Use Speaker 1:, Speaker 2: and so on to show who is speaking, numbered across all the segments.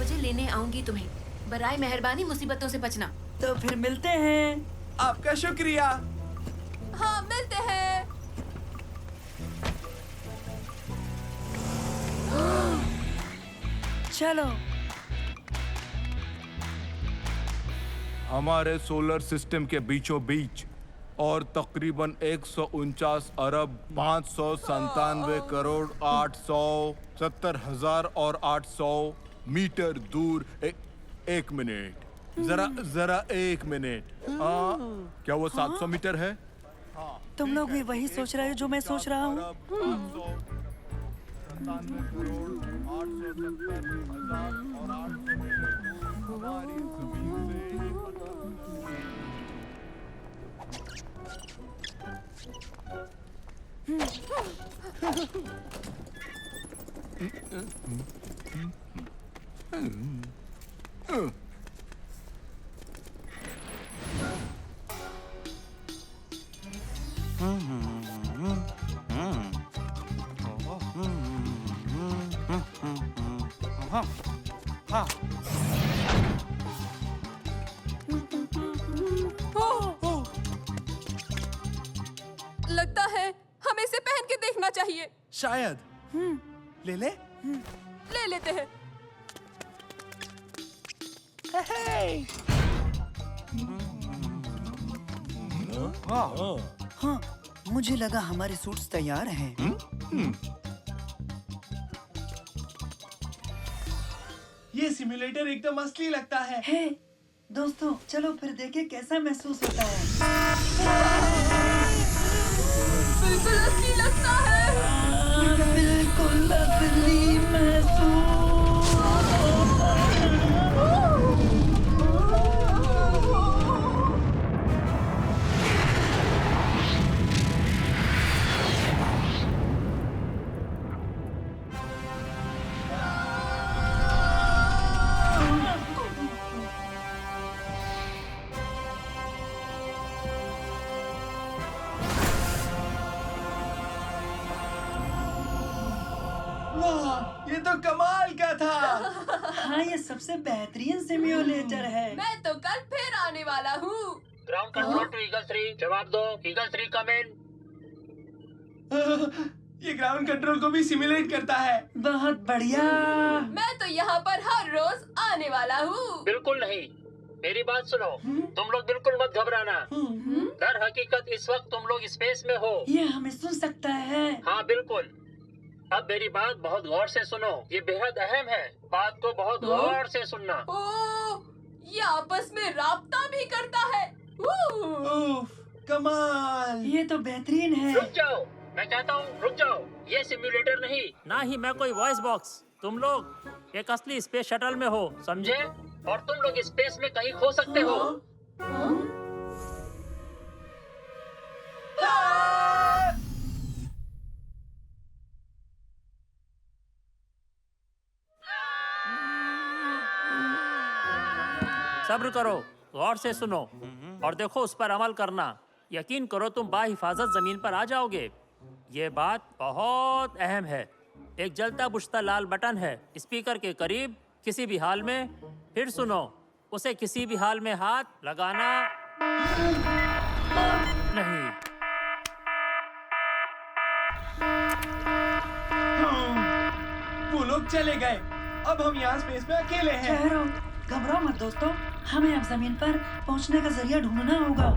Speaker 1: बजे लेने आऊंगी तुम्हें। बराए मेहरबानी मुसीबतों से बचना।
Speaker 2: तो फिर मिलते हैं।
Speaker 3: आपका शुक्रिया।
Speaker 4: हाँ, मिलते हैं।
Speaker 2: चलो।
Speaker 5: हमारे सोलर सिस्टम के बीचों बीच और तकरीबन 149 अरब 597 करोड़ 870,000 और 800 मीटर दूर एक मिनट जरा एक मिनट। क्या वो 700 मीटर है?
Speaker 2: तुम लोग भी वही सोच रहे हो जो मैं सोच रहा हूँ।
Speaker 5: 97 करोड़ 870,000 और 800 मीटर हमारी जमीन से
Speaker 4: लगता है हमें इसे पहन के देखना चाहिए।
Speaker 3: शायद। ले ले।
Speaker 4: ले लेते हैं।
Speaker 2: हाँ, मुझे लगा हमारे सूट्स तैयार हैं।
Speaker 3: ये सिम्युलेटर एकदम असली लगता है।
Speaker 2: हे, दोस्तों, चलो फिर देखें कैसा महसूस होता है।
Speaker 4: बिल्कुल असली लगता है।
Speaker 2: बिल्कुल असली महसूस।
Speaker 3: वाह, ये तो कमाल का था।
Speaker 2: हाँ, ये सबसे बेहतरीन सिम्युलेटर है।
Speaker 4: मैं तो कल फिर आने वाला हूँ।
Speaker 6: ग्राउंड कंट्रोल टू ईगल 3, जवाब दो। ईगल 3 कम इन।
Speaker 3: ये ग्राउंड कंट्रोल को भी सिमुलेट करता है।
Speaker 2: बहुत बढ़िया।
Speaker 4: मैं तो यहाँ पर हर रोज आने वाला हूँ।
Speaker 6: बिल्कुल नहीं, मेरी बात सुनो। तुम लोग बिल्कुल मत घबराना। दर हकीकत इस वक्त तुम लोग स्पेस में हो।
Speaker 2: ये हमें सुन सकता है।
Speaker 6: हाँ बिल्कुल। अब मेरी बात बहुत गौर से सुनो, ये बेहद अहम है। बात को बहुत गौर से सुनना।
Speaker 4: ओह, ये आपस में राब्ता भी करता है।
Speaker 3: उफ, कमाल।
Speaker 2: ये तो बेहतरीन है।
Speaker 6: रुक जाओ, मैं कहता हूँ रुक जाओ। ये सिम्युलेटर नहीं, ना ही मैं कोई वॉइस बॉक्स। तुम लोग एक असली स्पेस शटल में हो, समझे? और तुम लोग स्पेस में कहीं खो सकते हो। सब्र करो, गौर से सुनो और देखो, उस पर अमल करना। यकीन करो तुम बाहिफाजत जमीन पर आ जाओगे। ये बात बहुत अहम है। एक जलता बुझता लाल बटन है स्पीकर के करीब। किसी भी हाल में, फिर सुनो, उसे किसी भी हाल में हाथ लगाना नहीं।
Speaker 3: वो लोग चले गए। अब हम यहाँ स्पेस में अकेले हैं।
Speaker 2: ठहरो, घबराओ मत दोस्तों। हमें अब जमीन पर पहुंचने का जरिया ढूंढना होगा।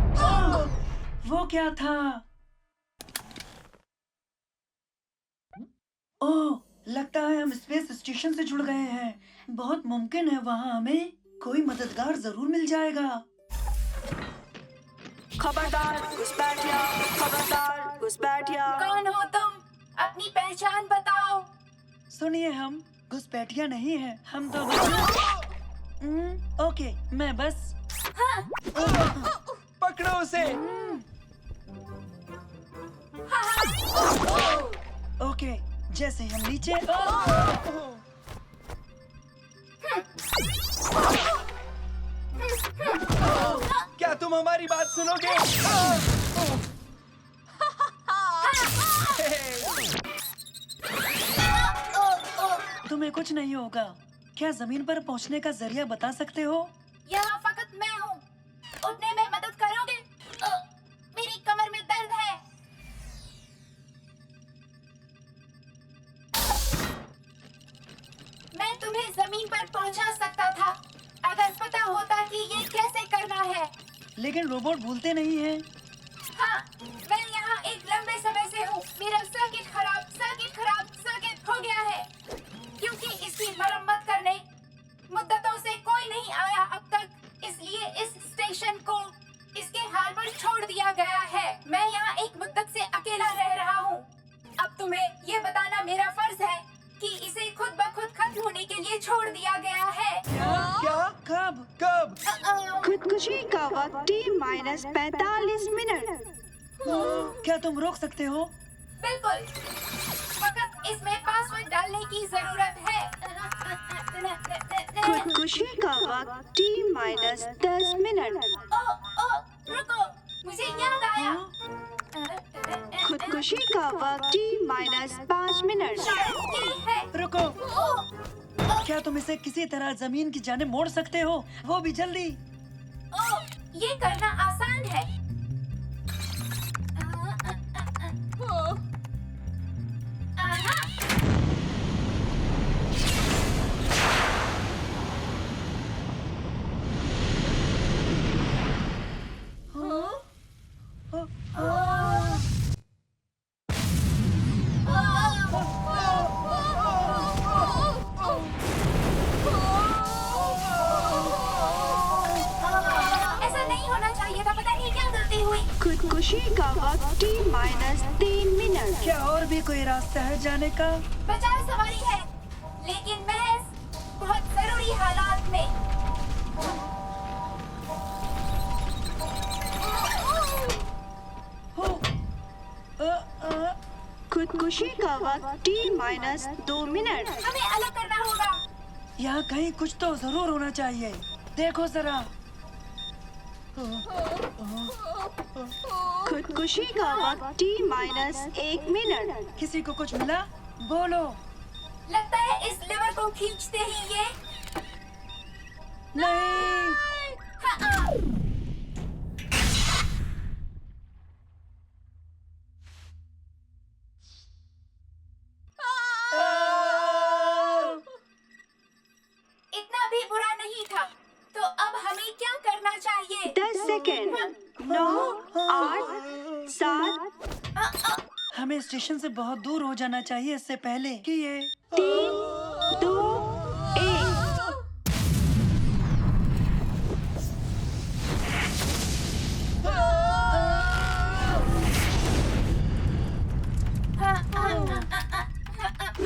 Speaker 2: वो क्या था? ओह, लगता है हम स्पेस स्टेशन से जुड़ गए हैं। बहुत मुमकिन है वहाँ हमें कोई मददगार जरूर मिल जाएगा।
Speaker 7: खबरदार घुसपैठिया, खबरदार घुसपैठिया।
Speaker 1: कौन हो तुम? अपनी पहचान बताओ।
Speaker 2: सुनिए, हम घुसपैठिया नहीं हैं। हम तो ओके, मैं बस
Speaker 3: पकड़ो उसे।
Speaker 2: ओके, जैसे हम नीचे
Speaker 3: क्या तुम हमारी बात सुनोगे?
Speaker 2: तुम्हें कुछ नहीं होगा। क्या जमीन पर पहुंचने का जरिया बता सकते हो?
Speaker 1: यहाँ फकत मैं हूँ। उठने में मदद करोगे? मेरी कमर में दर्द है। मैं तुम्हें जमीन पर पहुंचा सकता था अगर पता होता कि ये कैसे करना है।
Speaker 2: लेकिन रोबोट भूलते नहीं हैं।
Speaker 1: हाँ, मैं यहाँ एक लंबे समय से हूँ। मेरा सर्किट खराब हो गया है क्योंकि इसकी मरम्मत करने मुद्दतों से कोई नहीं आया अब तक, इसलिए इस स्टेशन को इसके हाल पर छोड़ दिया गया है। मैं यहाँ एक मुद्दत से अकेला रह रहा हूँ। अब तुम्हें ये बताना मेरा फर्ज है कि इसे खुद ब खुद खत्म होने के लिए छोड़ दिया गया है।
Speaker 3: क्या?
Speaker 2: कब?
Speaker 3: कब?
Speaker 7: खुदकुशी का वक्त T-45 मिनट।
Speaker 2: क्या तुम रोक सकते हो?
Speaker 1: बिल्कुल, फकत इसमें पासवर्ड डालने की जरूरत है।
Speaker 7: खुदकुशी का वक्त T-10 मिनट।
Speaker 1: ओ, रुको, मुझे याद आया।
Speaker 7: खुदकुशी का वक्त T-5 मिनट।
Speaker 1: शायद ये है।
Speaker 2: रुको, क्या तुम इसे किसी तरह जमीन की जाने मोड़ सकते हो? वो भी जल्दी।
Speaker 1: ये करना आसान है। आहा। ऐसा नहीं होना चाहिए था, पता नहीं क्या गलती हुई।
Speaker 7: खुदकुशी का वक्त T-3 मिनट।
Speaker 2: क्या और भी कोई रास्ता है जाने का?
Speaker 1: बचाव सवारी है, लेकिन महज बहुत जरूरी हालात में।
Speaker 2: हो,
Speaker 7: खुदकुशी का वक्त T-2 मिनट।
Speaker 1: हमें अलग करना होगा।
Speaker 2: यहाँ कहीं कुछ तो जरूर होना चाहिए। देखो जरा।
Speaker 7: खुदकुशी का वक्त T-1 मिनट।
Speaker 2: किसी को कुछ मिला? बोलो।
Speaker 1: लगता है इस लेवर को खींचते ही ये
Speaker 2: नहीं।
Speaker 1: हाँ, इतना भी बुरा नहीं था। तो अब हमें क्या करना चाहिए?
Speaker 7: 10 सेकेंड। 9, 8, 7,
Speaker 2: हमें स्टेशन से बहुत दूर हो जाना चाहिए इससे पहले कि ये
Speaker 7: 3, 2, 1।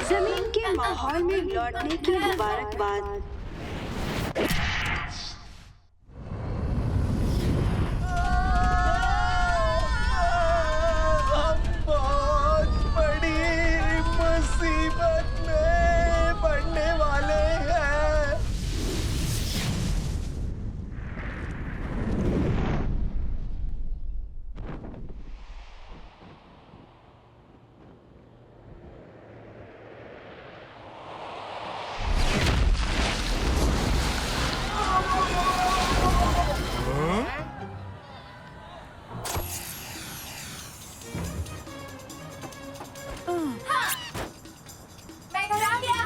Speaker 7: जमीन के माहौल में लौटने की मुबारकबाद।
Speaker 3: हम बहुत बड़ी मुसीबत में पड़ने वाले हैं।
Speaker 1: मैं घर आ गया।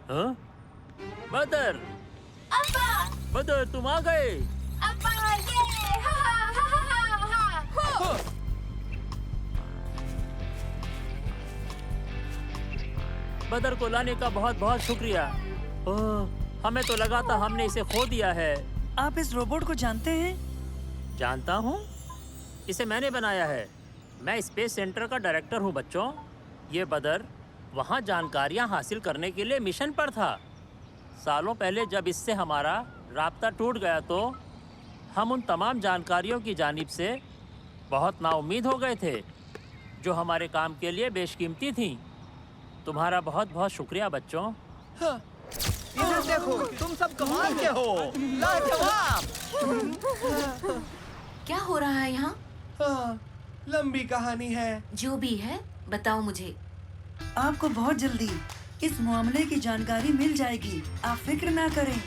Speaker 6: हाँ? बदर,
Speaker 1: अब्बा,
Speaker 6: बदर तुम आ गए।
Speaker 1: अब्बा, ये हा हा हा हा हा।
Speaker 6: बदर को लाने का बहुत बहुत शुक्रिया। ओह, हमें तो लगा था हमने इसे खो दिया है।
Speaker 2: आप इस रोबोट को जानते हैं?
Speaker 6: जानता हूँ, इसे मैंने बनाया है। मैं स्पेस सेंटर का डायरेक्टर हूँ बच्चों। ये बदर वहाँ जानकारियाँ हासिल करने के लिए मिशन पर था। सालों पहले जब इससे हमारा राब्ता टूट गया तो हम उन तमाम जानकारियों की जानिब से बहुत नाउम्मीद हो गए थे जो हमारे काम के लिए बेशकीमती थीं। तुम्हारा बहुत बहुत शुक्रिया बच्चों।
Speaker 3: इधर देखो, तुम सब कमाल के हो। लाजवाब।
Speaker 1: क्या हो रहा है यहाँ?
Speaker 3: हाँ, लंबी कहानी है।
Speaker 1: जो भी है बताओ मुझे।
Speaker 2: आपको बहुत जल्दी इस मामले की जानकारी मिल जाएगी, आप फिक्र ना करें।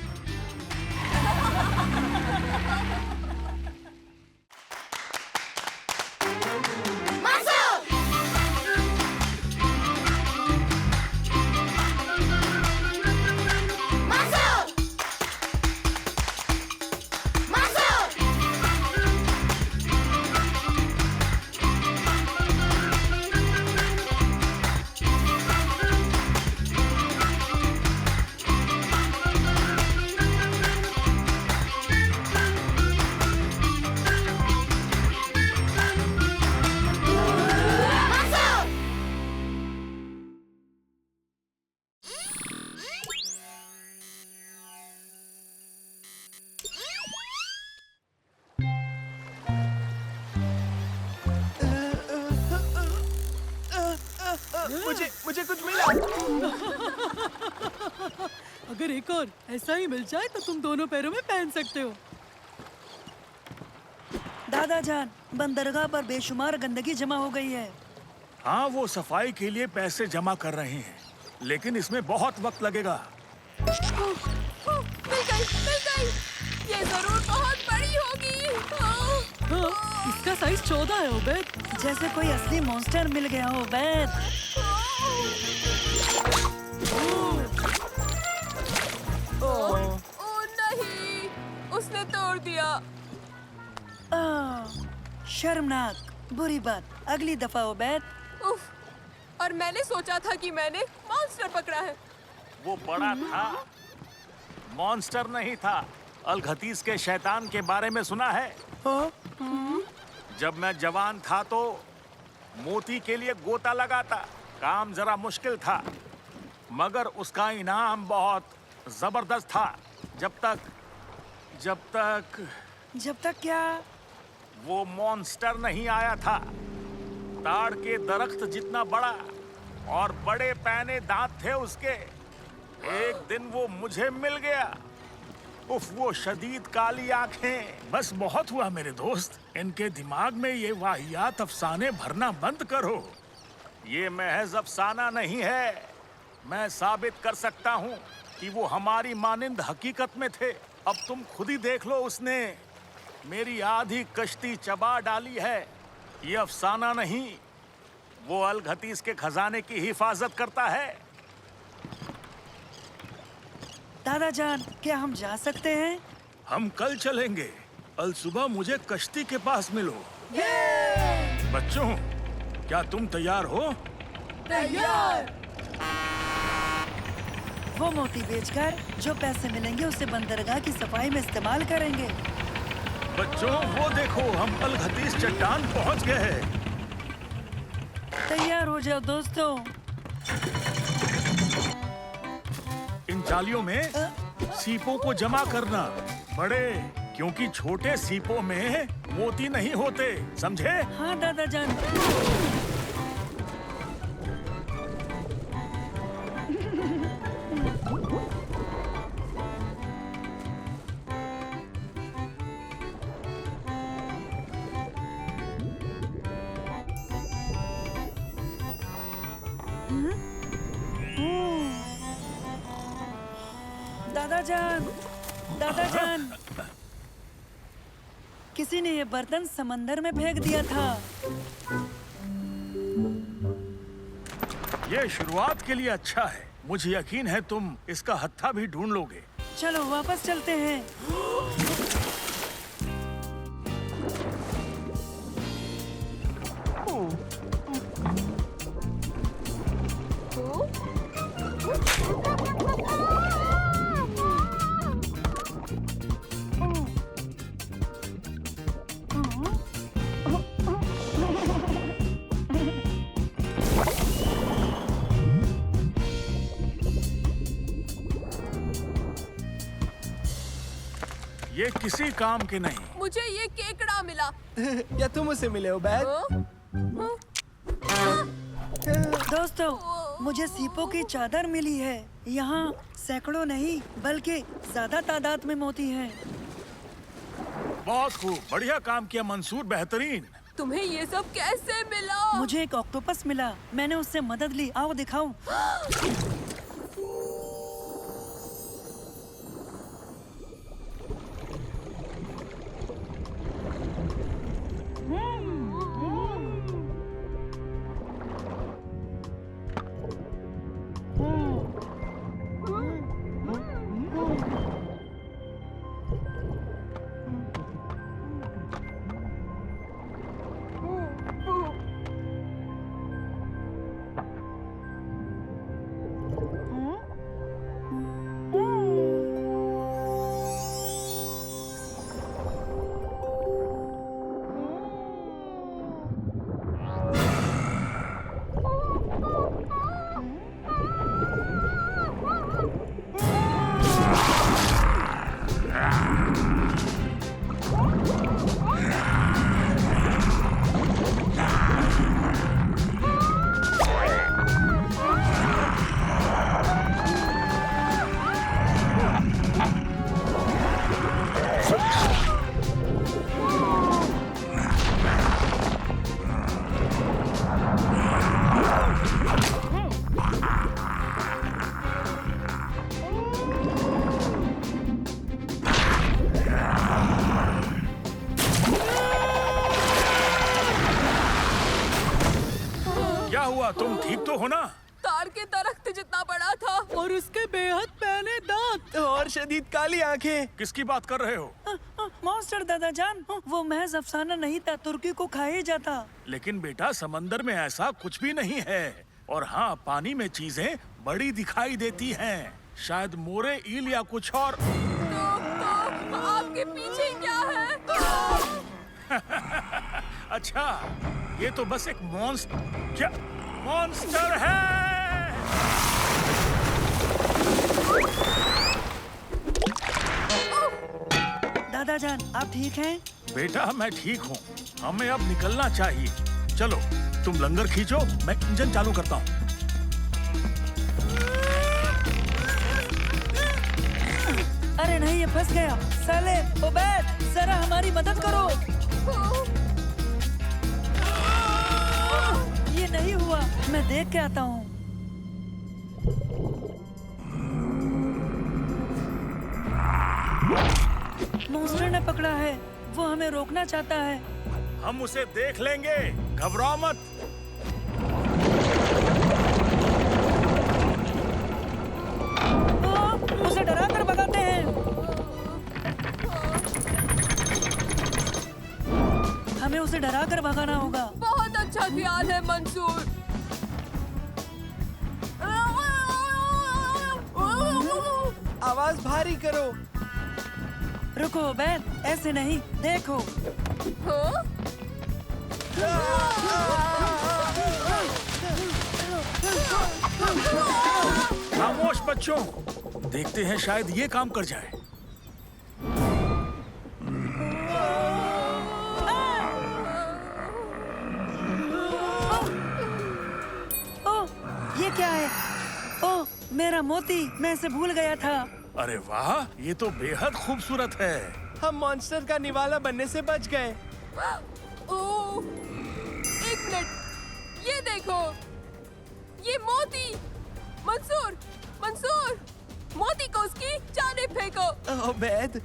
Speaker 3: मुझे कुछ मिला।
Speaker 8: अगर एक और ऐसा ही मिल जाए तो तुम दोनों पैरों में पहन सकते हो।
Speaker 2: दादा जान, बंदरगाह पर बेशुमार गंदगी जमा हो गई है।
Speaker 5: हाँ, वो सफाई के लिए पैसे जमा कर रहे हैं, लेकिन इसमें बहुत वक्त लगेगा।
Speaker 4: मिल गई। ये जरूर बहुत बड़ी होगी।
Speaker 8: हाँ, इसका साइज 14 है उबैद।
Speaker 2: जैसे कोई असली मॉन्स्टर मिल गया हो उबैद।
Speaker 4: ओ नहीं, उसने तोड़ दिया।
Speaker 2: शर्मनाक, बुरी बात। अगली दफा उबैद।
Speaker 4: उफ, और मैंने सोचा था कि मैंने मॉन्स्टर पकड़ा है।
Speaker 5: वो बड़ा था, मॉन्स्टर नहीं था। अलघतीस के शैतान के बारे में सुना है? जब मैं जवान था तो मोती के लिए गोता लगाता। काम जरा मुश्किल था, मगर उसका इनाम बहुत जबरदस्त था। जब तक
Speaker 2: क्या?
Speaker 5: वो मॉन्स्टर नहीं आया था। ताड़ के दरख्त जितना बड़ा और बड़े पैने दांत थे उसके। एक दिन वो मुझे मिल गया। उफ, वो शदीद काली आंखें। बस बहुत हुआ मेरे दोस्त, इनके दिमाग में ये वाहियात अफसाने भरना बंद करो। ये महज अफसाना नहीं है, मैं साबित कर सकता हूँ कि वो हमारी मानिंद हकीकत में थे। अब तुम खुद ही देख लो, उसने मेरी आधी कश्ती चबा डाली है। ये अफसाना नहीं, वो अलघतीस के खजाने की हिफाजत करता है।
Speaker 2: दादा जान, क्या हम जा सकते हैं?
Speaker 5: हम कल चलेंगे। कल सुबह मुझे कश्ती के पास मिलो। बच्चों, क्या तुम तैयार हो?
Speaker 4: तैयार।
Speaker 2: वो मोती बेचकर जो पैसे मिलेंगे उसे बंदरगाह की सफाई में इस्तेमाल करेंगे।
Speaker 5: बच्चों, वो देखो, हम अलघतीस चट्टान पहुंच गए हैं।
Speaker 2: तैयार हो जाओ दोस्तों।
Speaker 5: इन जालियों में सीपों को जमा करना, बड़े, क्योंकि छोटे सीपों में मोती नहीं होते, समझे?
Speaker 2: हाँ दादा जान। दादा जान, किसी ने ये बर्तन समंदर में फेंक दिया था।
Speaker 5: ये शुरुआत के लिए अच्छा है। मुझे यकीन है तुम इसका हत्था भी ढूंढ लोगे।
Speaker 2: चलो वापस चलते हैं।
Speaker 5: ये किसी काम के नहीं।
Speaker 4: मुझे ये केकड़ा मिला।
Speaker 3: या तुम उसे मिले हो बैद?
Speaker 2: दोस्तों, मुझे सीपों की चादर मिली है। यहाँ सैकड़ों नहीं बल्कि ज्यादा तादाद में मोती हैं।
Speaker 5: बहुत खूब, बढ़िया काम किया मंसूर, बेहतरीन।
Speaker 4: तुम्हें ये सब कैसे मिला?
Speaker 2: मुझे एक ऑक्टोपस मिला। मैंने उससे मदद ली। आओ दिखाऊं।
Speaker 5: तुम ठीक तो हो ना?
Speaker 4: ताड़ के दरख्त जितना बड़ा था
Speaker 8: और उसके बेहद पैने दांत
Speaker 3: और शदीद काली आंखें।
Speaker 5: किसकी बात कर रहे हो?
Speaker 2: मॉन्स्टर दादाजान, वो महज अफसाना नहीं था, तुर्की को खा ही जाता।
Speaker 5: लेकिन बेटा समंदर में ऐसा कुछ भी नहीं है। और हाँ, पानी में चीजें बड़ी दिखाई देती हैं। शायद मोरे, ईल या कुछ और।
Speaker 4: तो आपके पीछे क्या है?
Speaker 5: अच्छा, ये तो बस एक मॉन्स्टर है।
Speaker 2: दादाजान, आप ठीक हैं?
Speaker 5: बेटा मैं ठीक हूँ। हमें अब निकलना चाहिए। चलो तुम लंगर खींचो, मैं इंजन चालू करता हूँ।
Speaker 2: अरे नहीं, ये फंस गया। साले, ओबैद, जरा हमारी मदद करो। ये नहीं हुआ। मैं देख के आता हूँ। मॉन्स्टर ने पकड़ा है। वो हमें रोकना चाहता है।
Speaker 5: हम उसे देख लेंगे, घबराओ मत।
Speaker 2: उसे डरा कर भगाते हैं। हमें उसे डरा कर भगाना होगा।
Speaker 4: बहुत अच्छा ख्याल है मंसूर।
Speaker 3: आवाज भारी करो।
Speaker 2: रुको ओबैद, ऐसे नहीं, देखो।
Speaker 4: हाँ?
Speaker 5: खामोश बच्चों, देखते हैं शायद ये काम कर जाए।
Speaker 2: ओह, ये क्या है? ओह, मेरा मोती, मैं इसे भूल गया था।
Speaker 5: अरे वाह, ये तो बेहद खूबसूरत है।
Speaker 3: हम मॉन्स्टर का निवाला बनने से बच गए।
Speaker 4: ओह, एक मिनट, ये देखो, ये मोती। मंसूर, मंसूर, मोती को उसकी जाने फेंको।
Speaker 3: ओबैद,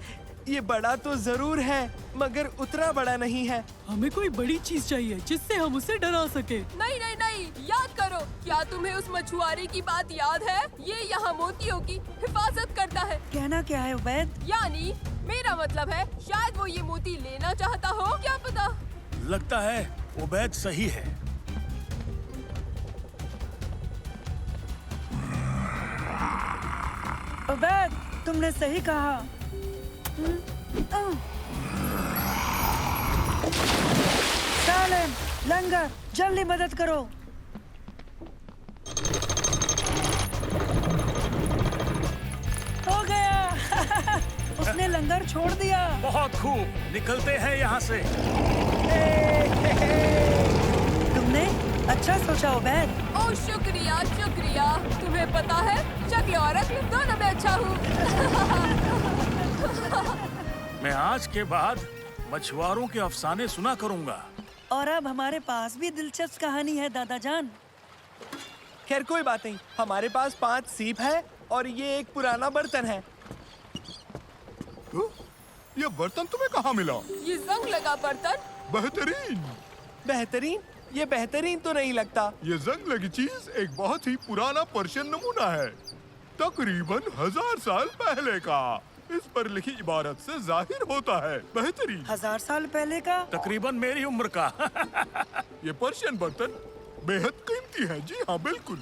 Speaker 3: ये बड़ा तो जरूर है, मगर उतना बड़ा नहीं है।
Speaker 8: हमें कोई बड़ी चीज चाहिए जिससे हम उसे डरा सके।
Speaker 4: नहीं नहीं नहीं, याद करो, क्या तुम्हें उस मछुआरे की बात याद है? ये यहाँ मोतियों की हिफाजत करता है।
Speaker 2: कहना क्या है ओबैद?
Speaker 4: यानी मेरा मतलब है, शायद वो ये मोती लेना चाहता हो, क्या पता।
Speaker 5: लगता है उबैद सही है।
Speaker 2: ओबैद, तुमने सही कहा। सालेम, लंगर, जल्दी मदद करो। हो गया। उसने लंगर छोड़ दिया।
Speaker 5: बहुत खूब, निकलते हैं यहाँ से।
Speaker 2: तुमने अच्छा सोचा ओबैद।
Speaker 4: ओह शुक्रिया शुक्रिया। तुम्हें पता है, शक्ल और अक्ल दोनों में अच्छा हूँ।
Speaker 5: मैं आज के बाद मछुआरों के अफसाने सुना करूंगा।
Speaker 2: और अब हमारे पास भी दिलचस्प कहानी है दादा जान।
Speaker 3: खैर कोई बात नहीं, हमारे पास 5 सीप है और ये एक पुराना बर्तन है।
Speaker 9: ये बर्तन तुम्हें कहाँ मिला?
Speaker 4: ये जंग लगा बर्तन।
Speaker 9: बेहतरीन।
Speaker 3: बेहतरीन? ये बेहतरीन तो नहीं लगता।
Speaker 9: ये जंग लगी चीज एक बहुत ही पुराना पर्शियन नमूना है, तकरीबन 1000 साल पहले का। इस पर लिखी इबारत से जाहिर होता है बेहतरीन।
Speaker 2: 1000 साल पहले का?
Speaker 5: तकरीबन मेरी उम्र का।
Speaker 9: ये पर्शियन बर्तन बेहद कीमती है। जी हाँ बिल्कुल,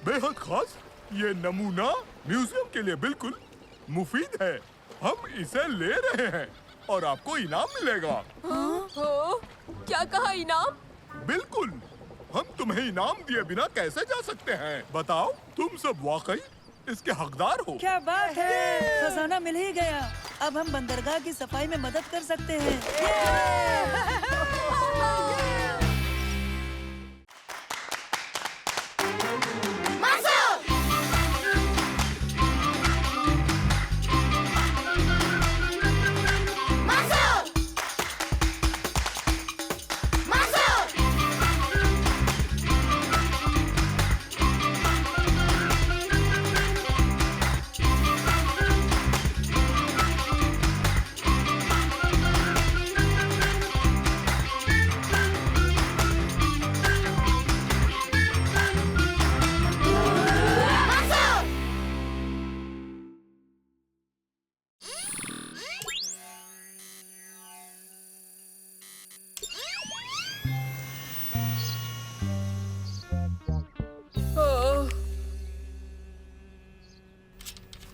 Speaker 9: बेहद खास। ये नमूना म्यूजियम के लिए बिल्कुल मुफीद है। हम इसे ले रहे हैं और आपको इनाम मिलेगा।
Speaker 4: हो, क्या कहा इनाम?
Speaker 9: बिल्कुल, हम तुम्हें इनाम दिए बिना कैसे जा सकते हैं? बताओ, तुम सब वाकई इसके हकदार हो।
Speaker 2: क्या बात है, खजाना मिल ही गया। अब हम बंदरगाह की सफाई में मदद कर सकते हैं।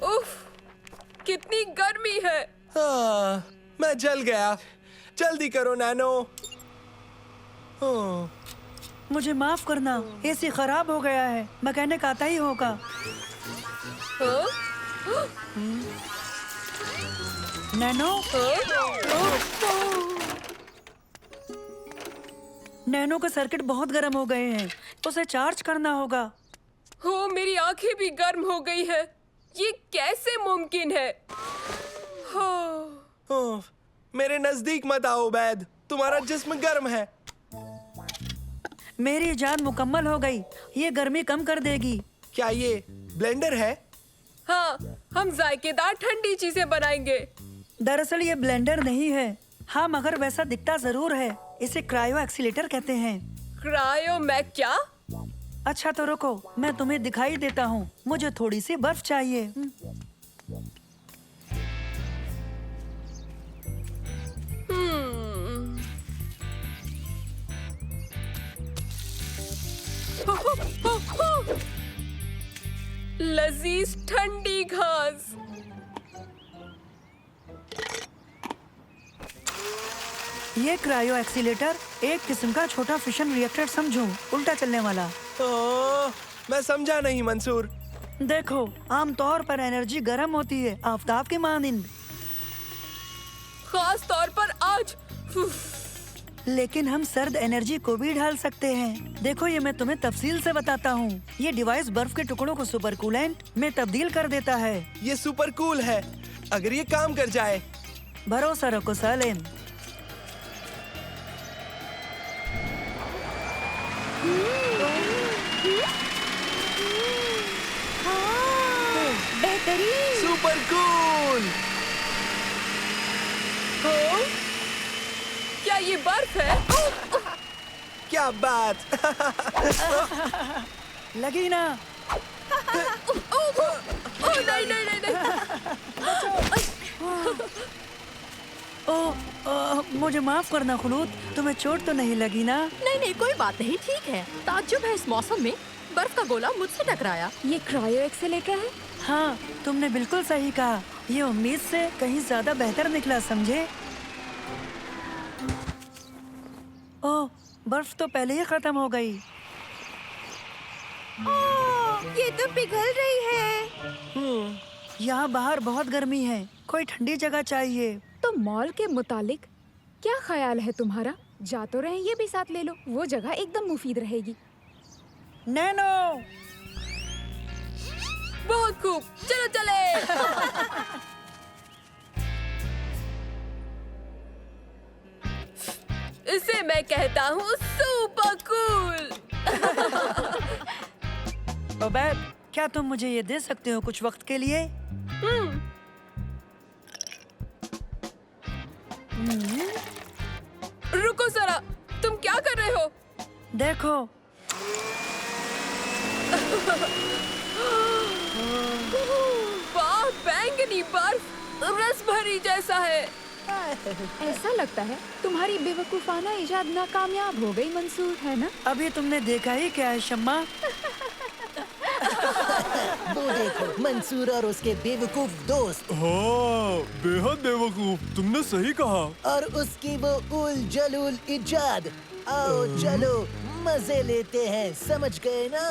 Speaker 4: उफ, कितनी गर्मी है।
Speaker 3: हाँ, मैं जल गया। जल्दी करो नैनो।
Speaker 2: मुझे माफ करना, एसी खराब हो गया है। मैकेनिक आता ही होगा।
Speaker 4: हाँ?
Speaker 2: नैनो, नैनो के सर्किट बहुत गर्म हो गए हैं, उसे चार्ज करना होगा।
Speaker 4: हो, मेरी आंखें भी गर्म हो गई है। ये कैसे मुमकिन है? हाँ।
Speaker 3: मेरे नजदीक मत आओ बैद, तुम्हारा जिस्म गर्म है।
Speaker 2: मेरी जान मुकम्मल हो गई, ये गर्मी कम कर देगी।
Speaker 3: क्या ये ब्लेंडर है?
Speaker 4: हाँ, हम जायकेदार ठंडी चीजें बनाएंगे।
Speaker 2: दरअसल ये ब्लेंडर नहीं है। हाँ, मगर वैसा दिखता जरूर है। इसे क्रायो एक्सीलेटर कहते हैं।
Speaker 4: क्रायो मैं क्या?
Speaker 2: अच्छा तो रुको, मैं तुम्हें दिखाई देता हूँ। मुझे थोड़ी सी बर्फ चाहिए।
Speaker 4: लजीज ठंडी घास।
Speaker 2: ये क्रायो एक्सीलेटर एक किस्म का छोटा फिशन रिएक्टर समझो, उल्टा चलने वाला।
Speaker 3: मैं समझा नहीं मंसूर।
Speaker 2: देखो, आमतौर पर एनर्जी गर्म होती है, आफताब के मानिंद।
Speaker 4: खास तौर पर आज।
Speaker 2: लेकिन हम सर्द एनर्जी को भी ढाल सकते हैं। देखो, ये मैं तुम्हें तफसील से बताता हूँ। ये डिवाइस बर्फ के टुकड़ों को सुपर कूलेंट में तब्दील कर देता है।
Speaker 3: ये सुपर कूल है, अगर ये काम कर जाए।
Speaker 2: भरोसा रखो सालेम।
Speaker 1: बेहतरीन।
Speaker 3: Super cool.
Speaker 4: हो? क्या ये बर्फ है?
Speaker 3: क्या बात।
Speaker 2: लगी ना?
Speaker 4: नहीं नहीं नहीं नहीं।
Speaker 2: मुझे माफ करना खुलूद, तुम्हें चोट तो नहीं लगी ना?
Speaker 10: नहीं नहीं, कोई बात नहीं, ठीक है। ताज्जुब है इस मौसम में बर्फ का गोला मुझसे टकराया।
Speaker 1: ये क्रायो एक्सीलेटर है?
Speaker 2: हाँ, तुमने बिल्कुल सही कहा। ये उम्मीद से कहीं ज्यादा बेहतर निकला, समझे? ओह, बर्फ तो पहले ही खत्म हो गई।
Speaker 1: ये तो पिघल रही है।
Speaker 2: यहाँ बाहर बहुत गर्मी है, कोई ठंडी जगह चाहिए।
Speaker 1: तो मॉल के मुतालिक क्या ख्याल है तुम्हारा? जा तो रहे, ये भी साथ ले लो, वो जगह एकदम मुफीद रहेगी।
Speaker 2: नैनो,
Speaker 4: बहुत खूब, चलो चले। इसे मैं कहता हूँ सुपर कूल।
Speaker 2: ओबैब, क्या तुम मुझे ये दे सकते हो कुछ वक्त के लिए?
Speaker 4: रुको जरा, तुम क्या कर रहे हो?
Speaker 2: देखो,
Speaker 4: वाह, बैंगनी बर्फ रस भरी जैसा है।
Speaker 1: ऐसा लगता है तुम्हारी बेवकूफाना इजाद नाकामयाब हो गई मंसूर, है ना?
Speaker 2: अभी तुमने देखा ही क्या है शम्मा?
Speaker 11: वो देखो, मंसूर और उसके बेवकूफ दोस्त।
Speaker 9: हाँ, बेहद बेवकूफ, तुमने सही कहा।
Speaker 11: और उसकी वो उल जलूल इजाद। आओ चलो मजे लेते हैं, समझ गए ना?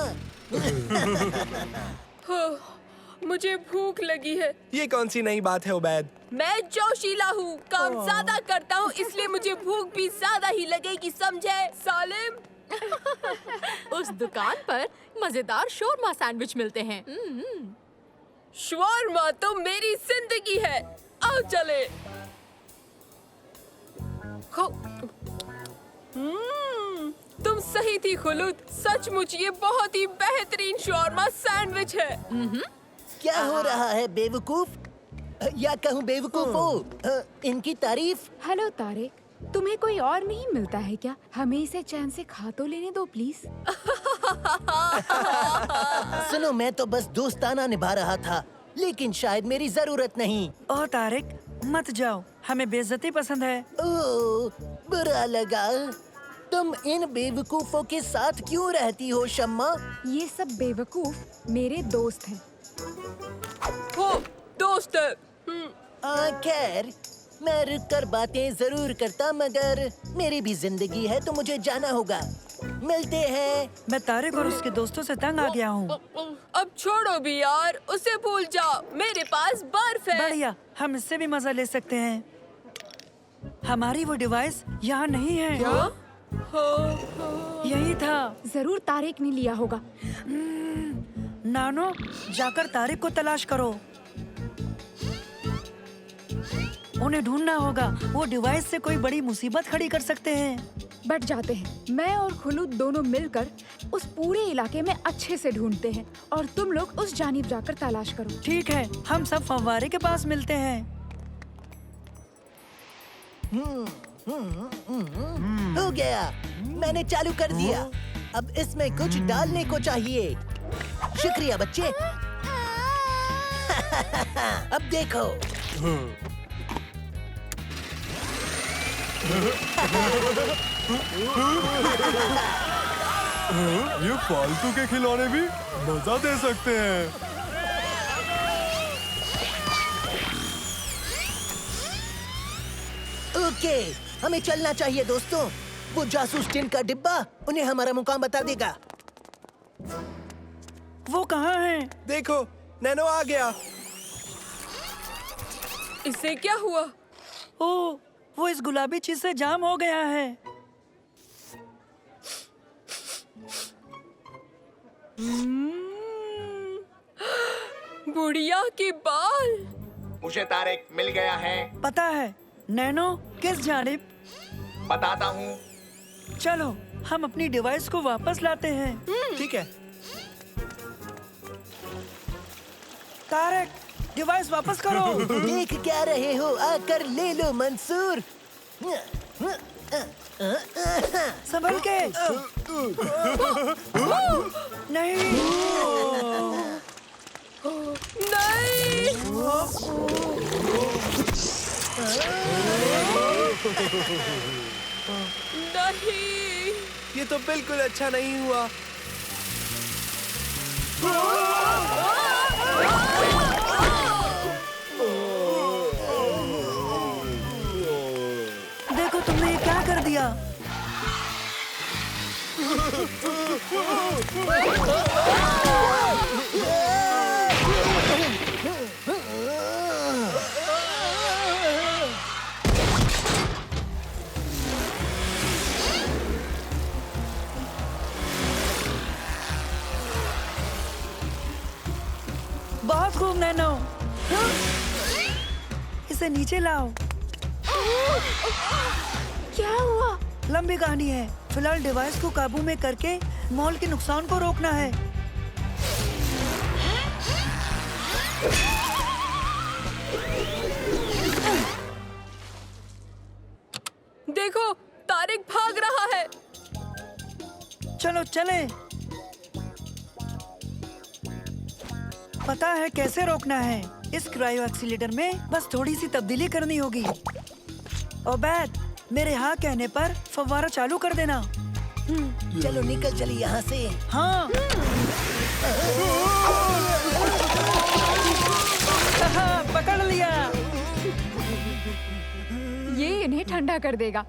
Speaker 4: मुझे भूख लगी है।
Speaker 3: ये कौन सी नई बात है उबैद?
Speaker 4: मैं जोशीला हूँ, काम ज्यादा करता हूँ, इसलिए मुझे भूख भी ज्यादा ही लगेगी, समझे सालिम?
Speaker 10: उस दुकान पर मजेदार शोरमा सैंडविच मिलते हैं।
Speaker 4: शवारमा तो मेरी जिंदगी है। आओ चले। तुम सही थी खुलूद, सचमुच ये बहुत ही बेहतरीन शवारमा सैंडविच है।
Speaker 11: क्या हो रहा है बेवकूफ? या कहूँ बेवकूफो, इनकी तारीफ।
Speaker 1: हेलो तारिक, तुम्हें कोई और नहीं मिलता है क्या? हमें इसे चैन से खा तो लेने दो प्लीज।
Speaker 11: सुनो, मैं तो बस दोस्ताना निभा रहा था, लेकिन शायद मेरी जरूरत नहीं।
Speaker 2: ओह तारिक, मत जाओ, हमें बेइज्जती पसंद है।
Speaker 11: ओह, बुरा लगा। तुम इन बेवकूफों के साथ क्यों रहती हो शम्मा?
Speaker 1: ये सब बेवकूफ मेरे दोस्त हैं।
Speaker 4: हो, दोस्त है।
Speaker 11: खैर, मैं रुक कर बातें जरूर करता, मगर मेरी भी जिंदगी है तो मुझे जाना होगा। मिलते हैं।
Speaker 2: मैं तारिक और उसके दोस्तों से तंग आ गया हूँ।
Speaker 4: अब छोड़ो भी यार, उसे भूल जाओ, मेरे पास बर्फ है।
Speaker 2: बढ़िया, हम इससे भी मजा ले सकते हैं। हमारी वो डिवाइस यहाँ नहीं है।
Speaker 4: क्या?
Speaker 2: यही था।
Speaker 1: जरूर तारिक ने लिया होगा।
Speaker 2: नानो, जाकर तारिक को तलाश करो। उन्हें ढूंढना होगा, वो डिवाइस से कोई बड़ी मुसीबत खड़ी कर सकते हैं।
Speaker 1: बट जाते हैं। मैं और खुलूद दोनों मिलकर उस पूरे इलाके में अच्छे से ढूंढते हैं और तुम लोग उस जानिब जाकर तलाश करो।
Speaker 2: ठीक है, हम सब फव्वारे के पास मिलते हैं।
Speaker 11: हो गया, मैंने चालू कर दिया। अब इसमें कुछ डालने को चाहिए। शुक्रिया बच्चे। अब देखो।
Speaker 9: ये फालतू के खिलौने भी मजा दे सकते हैं।
Speaker 11: ओके, हमें चलना चाहिए दोस्तों। वो जासूस टिन का डिब्बा उन्हें हमारा मुकाम बता देगा।
Speaker 2: वो कहाँ है?
Speaker 3: देखो, नैनो आ गया।
Speaker 4: इसे क्या हुआ?
Speaker 2: ओह, वो इस गुलाबी चीज से जाम हो गया है।
Speaker 4: बुढ़िया के बाल।
Speaker 12: मुझे तारिक मिल गया है।
Speaker 2: पता है। नैनो, किस जानिब?
Speaker 12: बताता हूँ।
Speaker 2: चलो, हम अपनी डिवाइस को वापस लाते हैं।
Speaker 3: ठीक है।
Speaker 2: तारिक, डिवाइस वापस करो।
Speaker 11: देख क्या रहे हो, आकर ले लो मंसूर।
Speaker 2: संभल के। नहीं।
Speaker 4: नहीं। नहीं।
Speaker 3: ये तो बिल्कुल अच्छा नहीं हुआ।
Speaker 2: देखो, तुमने ये क्या कर दिया। बहुत खूब नैनो। इसे नीचे लाओ।
Speaker 1: क्या हुआ?
Speaker 2: लंबी कहानी है। फिलहाल डिवाइस को काबू में करके मॉल के नुकसान को रोकना है।
Speaker 4: देखो, तारिक भाग रहा है।
Speaker 2: चलो चले। पता है कैसे रोकना है। इस क्रायो एक्सीलेटर में बस थोड़ी सी तब्दीली करनी होगी। ओबैद, मेरे हाँ कहने पर फव्वारा चालू कर देना।
Speaker 11: चलो निकल चली यहाँ से।
Speaker 2: हाँ। पकड़ लिया।
Speaker 1: ये इन्हें ठंडा कर देगा।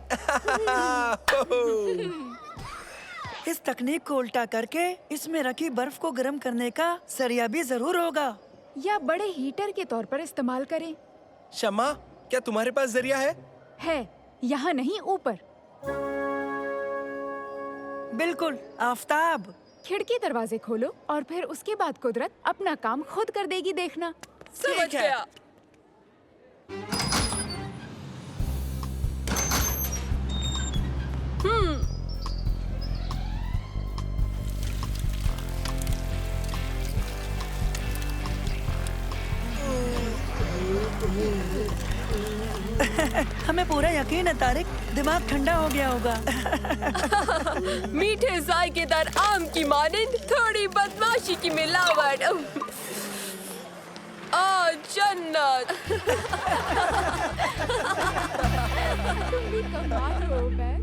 Speaker 2: इस तकनीक को उल्टा करके इसमें रखी बर्फ को गर्म करने का जरिया भी जरूर होगा।
Speaker 1: या बड़े हीटर के तौर पर इस्तेमाल करें।
Speaker 3: शम्मा, क्या तुम्हारे पास जरिया है?
Speaker 1: है, यहाँ नहीं ऊपर।
Speaker 2: बिल्कुल, आफताब।
Speaker 1: खिड़की दरवाजे खोलो और फिर उसके बाद कुदरत अपना काम खुद कर देगी, देखना।
Speaker 4: समझ गया।
Speaker 2: हमें पूरा यकीन है तारिक, दिमाग ठंडा हो गया होगा।
Speaker 4: मीठे जायकेदार आम की मानिंद थोड़ी बदमाशी की मिलावट। आ जन्नत।
Speaker 1: तुम भी कमाल हो बैग।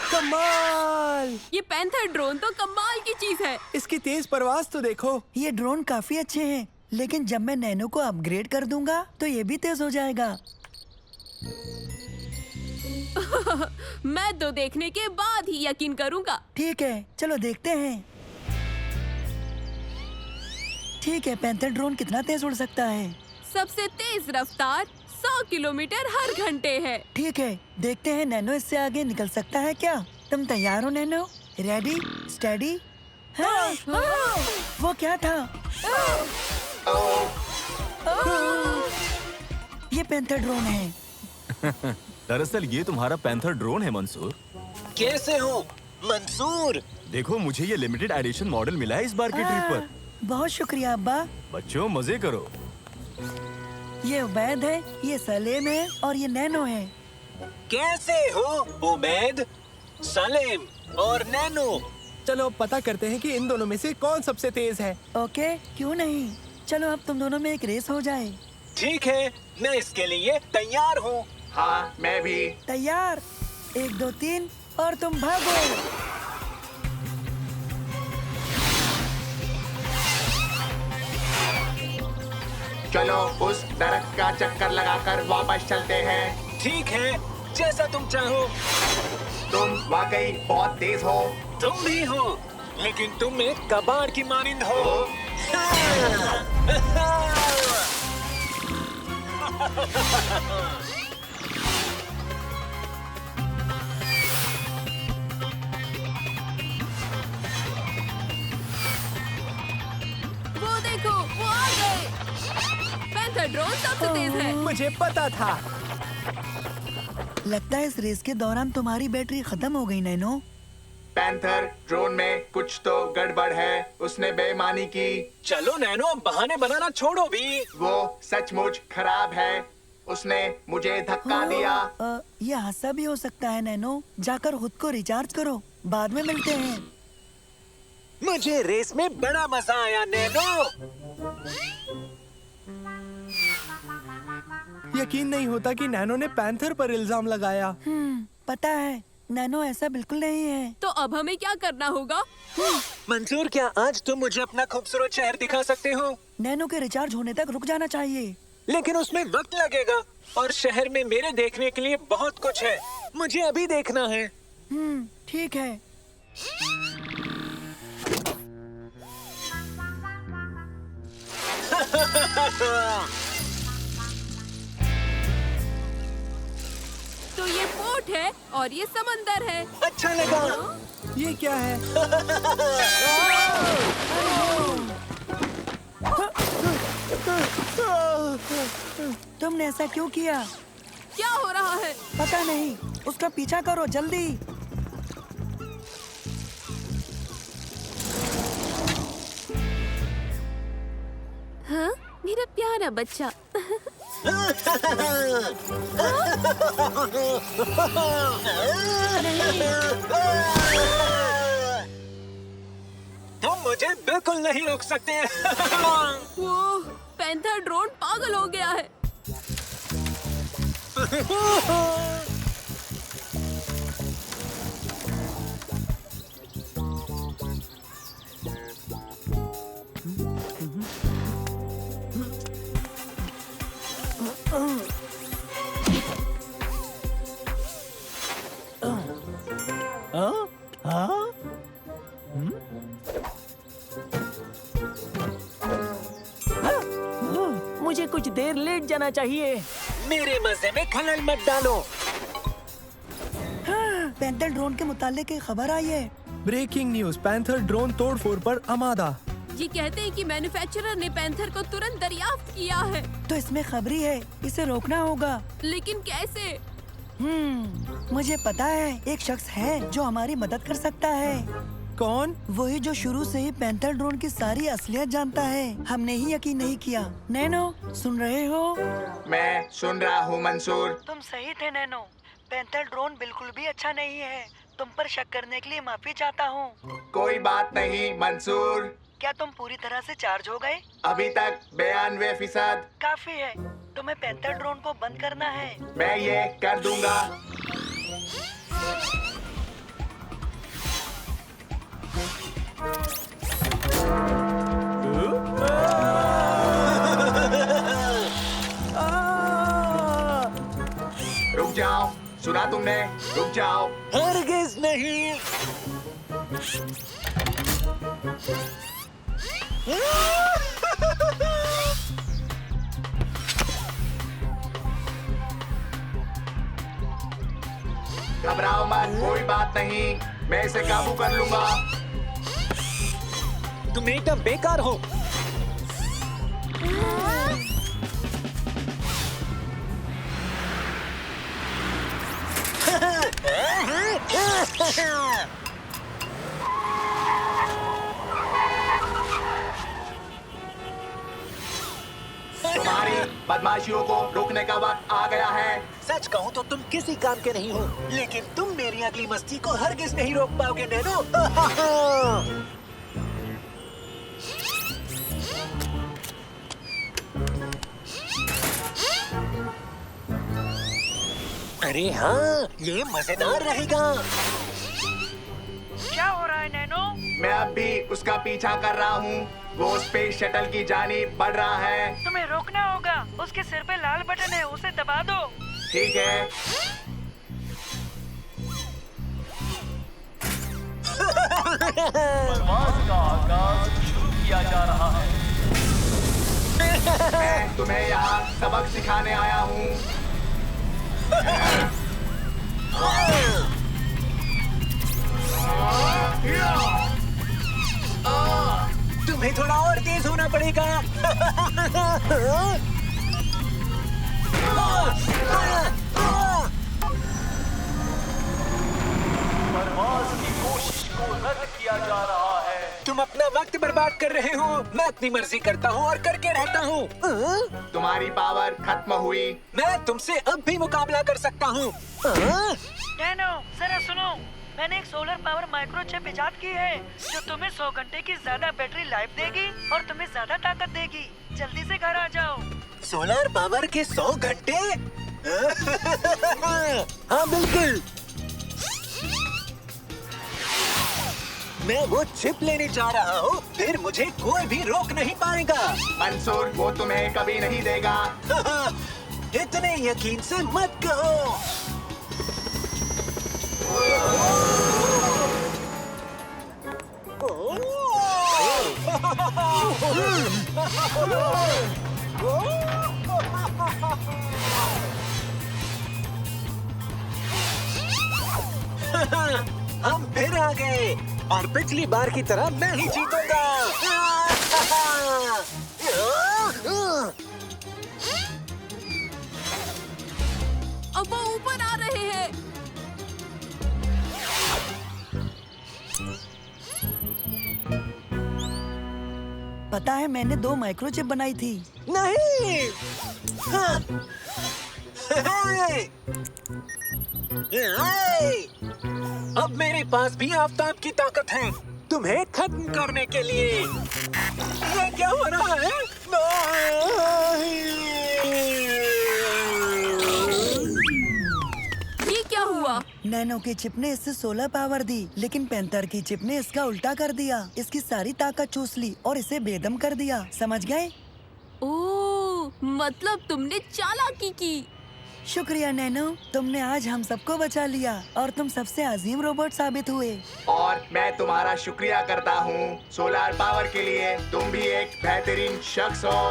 Speaker 3: कमाल!
Speaker 4: ये पैंथर ड्रोन तो कमाल की चीज है।
Speaker 3: इसकी तेज परवाज तो देखो।
Speaker 2: ये ड्रोन काफी अच्छे हैं, लेकिन जब मैं नैनो को अपग्रेड कर दूंगा तो ये भी तेज हो जाएगा।
Speaker 4: मैं तो देखने के बाद ही यकीन करूंगा।
Speaker 2: ठीक है, चलो देखते हैं। ठीक है, पैंथर ड्रोन कितना तेज उड़ सकता है?
Speaker 4: सबसे तेज रफ्तार 100 किलोमीटर हर घंटे है।
Speaker 2: ठीक है, देखते हैं नैनो इससे आगे निकल सकता है क्या। तुम तैयार हो नैनो? Ready, steady. हाँ, वो क्या था? ये पैंथर ड्रोन है।
Speaker 13: दरअसल ये तुम्हारा पैंथर ड्रोन है मंसूर।
Speaker 11: कैसे हो मंसूर?
Speaker 13: देखो, मुझे ये लिमिटेड एडिशन मॉडल मिला है इस बार की ट्रिप पर।
Speaker 2: बहुत शुक्रिया अब्बा।
Speaker 13: बच्चों, मजे करो।
Speaker 2: ये उबैद है, ये सलेम है और ये नैनो है।
Speaker 11: कैसे हो उबैद, सलेम और नैनो?
Speaker 3: चलो पता करते हैं कि इन दोनों में से कौन सबसे तेज है।
Speaker 2: ओके, क्यों नहीं। चलो अब तुम दोनों में एक रेस हो जाए।
Speaker 11: ठीक है, मैं इसके लिए तैयार हूँ।
Speaker 12: हाँ, मैं भी।
Speaker 2: तैयार, 1 2 3 और तुम भागो।
Speaker 12: चलो उस दरख्त का चक्कर लगाकर वापस चलते हैं।
Speaker 11: ठीक है, जैसा तुम चाहो।
Speaker 12: तुम वाकई बहुत तेज हो।
Speaker 11: तुम भी हो, लेकिन तुम एक कबाड़ की मानिंद हो।
Speaker 4: वो देखो, वो आ गए। पैंथर ड्रोन सबसे तेज है।
Speaker 3: मुझे पता था।
Speaker 2: लगता है इस रेस के दौरान तुम्हारी बैटरी खत्म हो गई नैनो।
Speaker 12: पैंथर ड्रोन में कुछ तो गड़बड़ है। उसने बेईमानी की।
Speaker 11: चलो नैनो, बहाने बनाना छोड़ो भी।
Speaker 12: वो सचमुच खराब है। उसने मुझे धक्का दिया।
Speaker 2: ये हादसा भी हो सकता है नैनो। जाकर खुद को रिचार्ज करो, बाद में मिलते हैं।
Speaker 14: मुझे रेस में बड़ा मजा आया नैनो।
Speaker 3: यकीन नहीं होता कि नैनो ने पैंथर पर इल्जाम लगाया।
Speaker 2: पता है नैनो ऐसा बिल्कुल नहीं है।
Speaker 4: तो अब हमें क्या करना होगा?
Speaker 14: मंसूर, क्या आज तुम मुझे अपना खूबसूरत शहर दिखा सकते हो?
Speaker 2: नैनो के रिचार्ज होने तक रुक जाना चाहिए।
Speaker 14: लेकिन उसमें वक्त लगेगा और शहर में मेरे देखने के लिए बहुत कुछ है। मुझे अभी देखना है।
Speaker 2: ठीक है।
Speaker 4: तो ये पोर्ट है और ये समंदर है।
Speaker 14: अच्छा लगा।
Speaker 3: ये क्या है?
Speaker 2: तुमने ऐसा क्यों किया?
Speaker 4: क्या हो रहा है?
Speaker 2: पता नहीं। उसका पीछा करो जल्दी।
Speaker 4: हाँ, मेरा प्यारा बच्चा।
Speaker 14: तुम मुझे बिल्कुल नहीं रोक सकते।
Speaker 4: वो पैंथर ड्रोन पागल हो गया है।
Speaker 11: मुझे कुछ देर लेट जाना चाहिए।
Speaker 14: मेरे मजे में खलल मत डालो।
Speaker 2: पैंथर ड्रोन के मुतालिक एक खबर आई है।
Speaker 3: ब्रेकिंग न्यूज, पैंथर ड्रोन तोड़फोड़ पर आमादा।
Speaker 4: ये कहते हैं कि मैन्युफैक्चरर ने पैंथर को तुरंत दरियाफ्त किया है।
Speaker 2: तो इसमें खबरी है, इसे रोकना होगा।
Speaker 4: लेकिन कैसे?
Speaker 2: मुझे पता है एक शख्स है जो हमारी मदद कर सकता है।
Speaker 3: कौन?
Speaker 2: वही जो शुरू से ही पैंथर ड्रोन की सारी असलियत जानता है। हमने ही यकीन नहीं किया। नैनो, सुन रहे हो?
Speaker 12: मैं सुन रहा हूँ मंसूर।
Speaker 2: तुम सही थे नैनो। पैंथर ड्रोन बिल्कुल भी अच्छा नहीं है। तुम पर शक करने के लिए माफी चाहता हूँ।
Speaker 12: कोई बात नहीं मंसूर।
Speaker 2: क्या तुम पूरी तरह से चार्ज हो गए?
Speaker 12: अभी तक 92%।
Speaker 2: काफी है। तुम्हें पैंथर ड्रोन को बंद करना है।
Speaker 12: मैं ये कर दूंगा। रुक जाओ, सुना तुमने? रुक जाओ।
Speaker 14: हरगिज नहीं।
Speaker 12: घबराओ मत, कोई बात नहीं, मैं इसे काबू कर लूंगा।
Speaker 14: तुम एकदम बेकार हो।
Speaker 12: तुम्हारी बदमाशियों को रोकने का वक्त आ गया है।
Speaker 14: सच कहूँ तो तुम किसी काम के नहीं हो, लेकिन तुम मेरी अगली मस्ती को हरगिज नहीं रोक पाओगे नैनो। अरे हाँ, ये मजेदार रहेगा।
Speaker 2: क्या हो रहा है नैनो?
Speaker 12: मैं अब भी उसका पीछा कर रहा हूँ। वो स्पेस शटल की जानिब बढ़ रहा है।
Speaker 2: तुम्हें रोकना होगा। उसके सिर पे लाल बटन है, उसे दबा दो।
Speaker 12: ठीक है।
Speaker 15: परवाज़ का आगाज शुरू किया जा रहा है।
Speaker 12: मैं तुम्हें यहाँ सबक सिखाने आया हूँ।
Speaker 14: तुम्हें थोड़ा और तेज होना पड़ेगा।
Speaker 15: परवाज़ की कोशिश को रद्द किया जा रहा है।
Speaker 14: तुम तुम अपना वक्त बर्बाद कर रहे हो। मैं अपनी मर्जी करता हूँ और करके रहता हूँ।
Speaker 12: तुम्हारी पावर खत्म हुई।
Speaker 14: मैं तुमसे अब भी मुकाबला कर सकता हूँ।
Speaker 2: नैनो, जरा सुनो, मैंने एक सोलर पावर माइक्रोचिप इजाद की है जो तुम्हें 100 घंटे की ज्यादा बैटरी लाइफ देगी और तुम्हें ज्यादा ताकत देगी। जल्दी से घर आ जाओ।
Speaker 14: सोलर पावर के 100 घंटे? हाँ बिल्कुल, मैं वो चिप लेने जा रहा हूँ, फिर मुझे कोई भी रोक नहीं पाएगा।
Speaker 12: मंसूर, वो तुम्हें कभी नहीं देगा।
Speaker 14: इतने यकीन से मत कहो। हम फिर आ गए और पिछली बार की तरह मैं ही जीतूंगा।
Speaker 4: अब वो ऊपर आ रहे हैं।
Speaker 2: पता है, मैंने 2 माइक्रोचिप बनाई थी।
Speaker 14: नहीं। हाँ। अब मेरे पास भी आफताब की ताकत है तुम्हें खत्म करने के लिए। ये क्या हो रहा है?
Speaker 4: ये क्या हुआ?
Speaker 2: नैनो की चिप ने इससे 16 पावर दी, लेकिन पैंथर की चिप ने इसका उल्टा कर दिया। इसकी सारी ताकत चूस ली और इसे बेदम कर दिया। समझ गए?
Speaker 4: ओह, मतलब तुमने चालाकी की।
Speaker 2: शुक्रिया नैनो, तुमने आज हम सबको बचा लिया और तुम सबसे अजीम रोबोट साबित हुए।
Speaker 12: और मैं तुम्हारा शुक्रिया करता हूँ। सोलर पावर के लिए तुम भी एक बेहतरीन शख्स हो।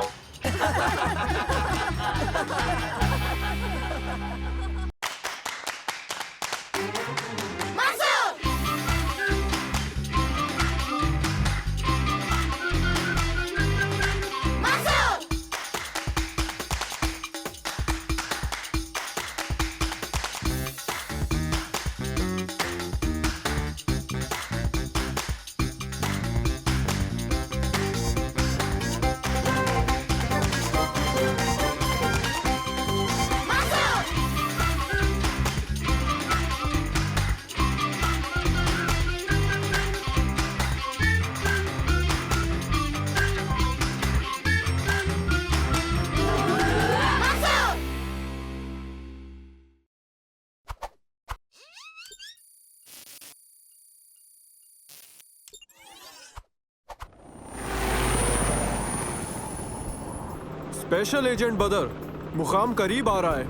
Speaker 16: स्पेशल एजेंट बदर, मुकाम करीब आ रहा है।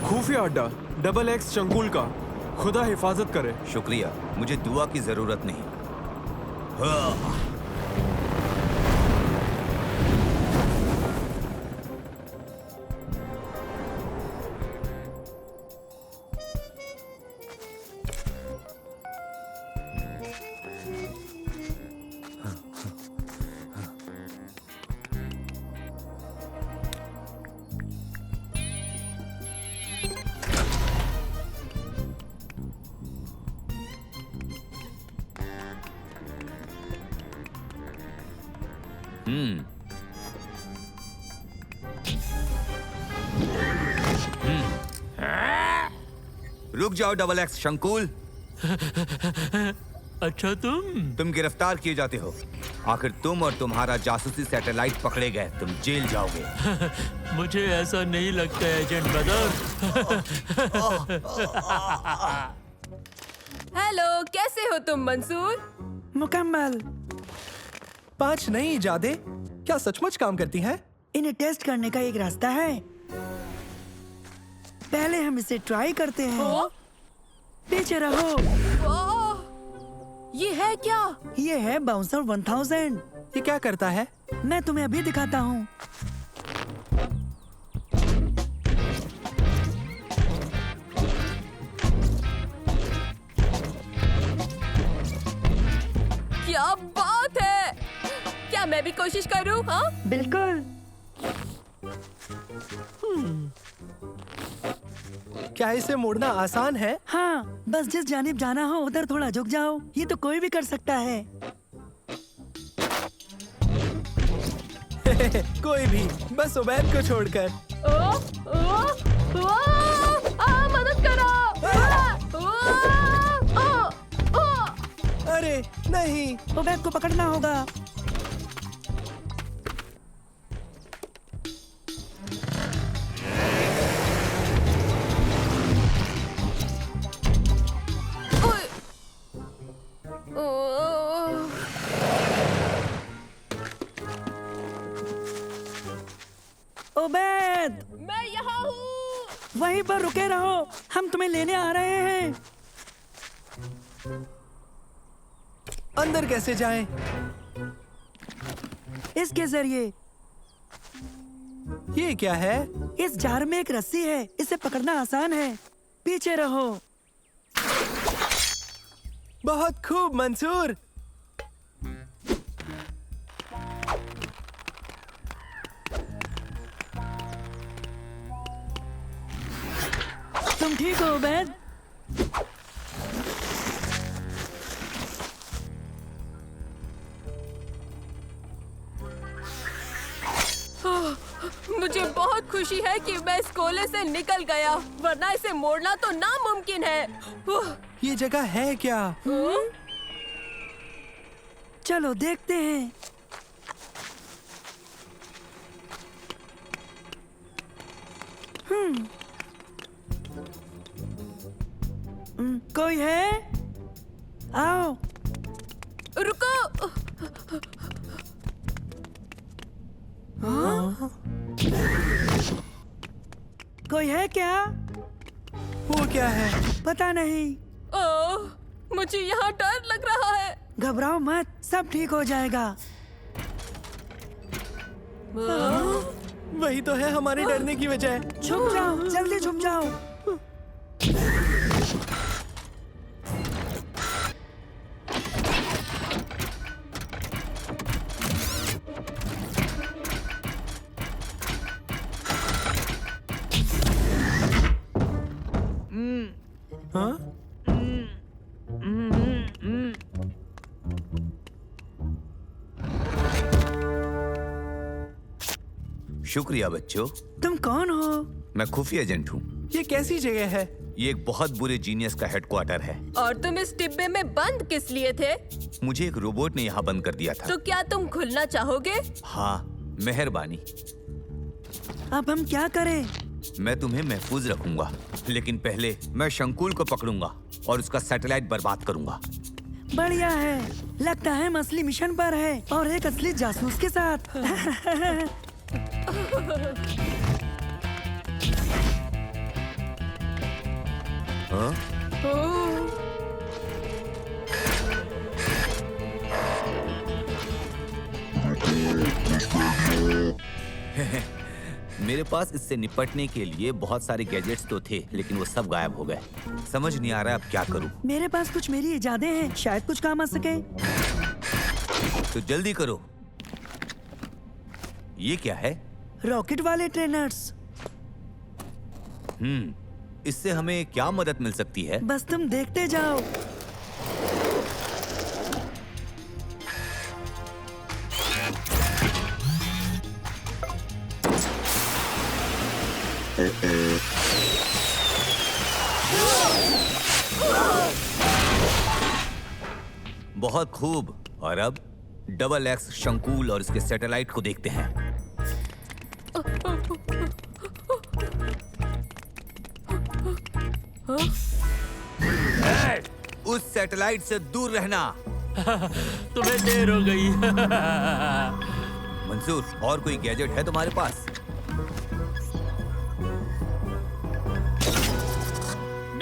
Speaker 16: खुफिया अड्डा XX चंगुल का। खुदा हिफाजत करे।
Speaker 13: शुक्रिया, मुझे दुआ की जरूरत नहीं। हाँ। रुक जाओ XX शंकुल।
Speaker 6: अच्छा, तुम
Speaker 13: गिरफ्तार किए जाते हो। आखिर तुम और तुम्हारा जासूसी सैटेलाइट पकड़े गए। तुम जेल जाओगे।
Speaker 6: मुझे ऐसा नहीं लगता एजेंट बदर।
Speaker 4: हेलो, कैसे हो तुम मंसूर?
Speaker 2: मुकम्मल।
Speaker 3: 5 नई इजादें क्या सचमुच काम करती हैं?
Speaker 2: इन्हें टेस्ट करने का एक रास्ता है। पहले हम इसे ट्राई करते हैं। पीछे रहो।
Speaker 4: ये है क्या?
Speaker 2: ये है बाउंसर 1000।
Speaker 3: ये क्या करता है?
Speaker 2: मैं तुम्हें अभी दिखाता हूँ।
Speaker 4: क्या बात है! क्या मैं भी कोशिश करूँ? हाँ,
Speaker 2: बिल्कुल।
Speaker 3: क्या इसे मोड़ना आसान है?
Speaker 2: हाँ, बस जिस जानिब जाना हो उधर थोड़ा झुक जाओ। ये तो कोई भी कर सकता है।
Speaker 3: कोई भी, बस उबैद को छोड़कर।
Speaker 4: मदद करो!
Speaker 3: अरे नहीं,
Speaker 2: उबैद को पकड़ना होगा। उबैद,
Speaker 4: मैं यहाँ हूँ।
Speaker 2: वहीं पर रुके रहो, हम तुम्हें लेने आ रहे हैं।
Speaker 3: अंदर कैसे जाएं?
Speaker 2: इसके जरिए।
Speaker 3: ये क्या है?
Speaker 2: इस जार में एक रस्सी है, इसे पकड़ना आसान है। पीछे रहो।
Speaker 3: बहुत खूब मंसूर।
Speaker 2: तुम ठीक हो उबैद?
Speaker 4: मुझे बहुत खुशी है कि मैं इस कोले से निकल गया, वरना इसे मोड़ना तो नामुमकिन है।
Speaker 3: ये जगह है क्या?
Speaker 2: चलो देखते हैं। कोई है? आओ।
Speaker 4: रुको।
Speaker 2: हाँ? कोई है क्या?
Speaker 3: वो क्या है?
Speaker 2: पता नहीं।
Speaker 4: मुझे यहाँ डर लग रहा है।
Speaker 2: घबराओ मत, सब ठीक हो जाएगा।
Speaker 3: वही तो है हमारे डरने की वजह।
Speaker 2: छुप जाओ, जल्दी छुप जाओ।
Speaker 3: हाँ?
Speaker 13: शुक्रिया बच्चों।
Speaker 2: तुम कौन हो?
Speaker 13: मैं खुफिया एजेंट हूँ।
Speaker 3: ये कैसी जगह है?
Speaker 13: ये एक बहुत बुरे जीनियस का हेडक्वार्टर है।
Speaker 4: और तुम इस डिब्बे में बंद किस लिए थे?
Speaker 13: मुझे एक रोबोट ने यहाँ बंद कर दिया था।
Speaker 4: तो क्या तुम खुलना चाहोगे?
Speaker 13: हाँ, मेहरबानी।
Speaker 2: अब हम क्या करें?
Speaker 13: मैं तुम्हें महफूज रखूंगा, लेकिन पहले मैं शंकुल को पकड़ूंगा और उसका सैटेलाइट बर्बाद करूंगा।
Speaker 2: बढ़िया है, लगता है हम असली मिशन पर है और एक असली जासूस के साथ।
Speaker 13: हाँ? मेरे पास इससे निपटने के लिए बहुत सारे गैजेट्स तो थे, लेकिन वो सब गायब हो गए। समझ नहीं आ रहा अब क्या करूं।
Speaker 2: मेरे पास कुछ मेरी इजादें हैं, शायद कुछ काम आ सके।
Speaker 13: तो जल्दी करो। ये क्या है?
Speaker 2: रॉकेट वाले ट्रेनर्स।
Speaker 13: इससे हमें क्या मदद मिल सकती है?
Speaker 2: बस तुम देखते जाओ।
Speaker 13: बहुत खूब। और अब डबल एक्स शंकुल और इसके सैटेलाइट को देखते हैं। उस सैटेलाइट से दूर रहना।
Speaker 6: तुम्हें देर हो गई।
Speaker 13: मंसूर, और कोई गैजेट है तुम्हारे पास?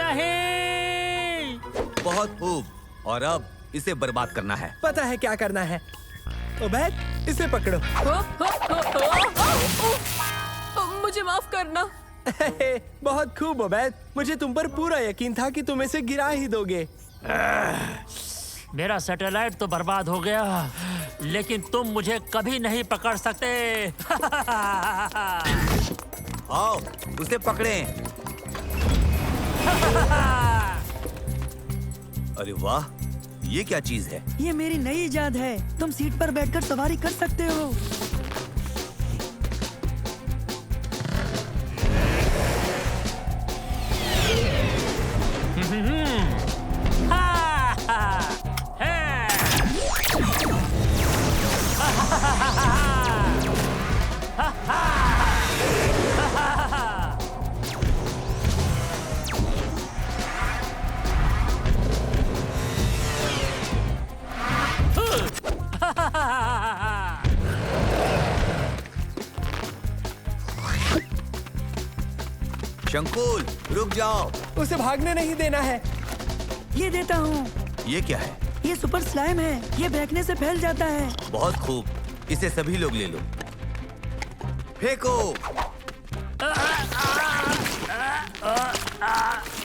Speaker 6: नहीं।
Speaker 13: बहुत खूब। और अब इसे बर्बाद करना है।
Speaker 3: पता है क्या करना है। उबैद, इसे पकड़ो।
Speaker 4: मुझे माफ करना।
Speaker 3: बहुत खूब उबैद, मुझे तुम पर पूरा यकीन था कि तुम इसे गिरा ही दोगे।
Speaker 6: मेरा सैटेलाइट तो बर्बाद हो गया, लेकिन तुम मुझे कभी नहीं पकड़ सकते।
Speaker 13: आओ, उसे पकड़ें। अरे वाह, ये क्या चीज है?
Speaker 2: ये मेरी नई इजाद है। तुम सीट पर बैठकर सवारी कर सकते हो।
Speaker 13: शंकुल, रुक जाओ।
Speaker 3: उसे भागने नहीं देना है।
Speaker 2: ये देता हूँ।
Speaker 13: ये क्या है?
Speaker 2: ये सुपर स्लाइम है। ये फेंकने से फैल जाता है।
Speaker 13: बहुत खूब, इसे सभी लोग ले लो। फेंको।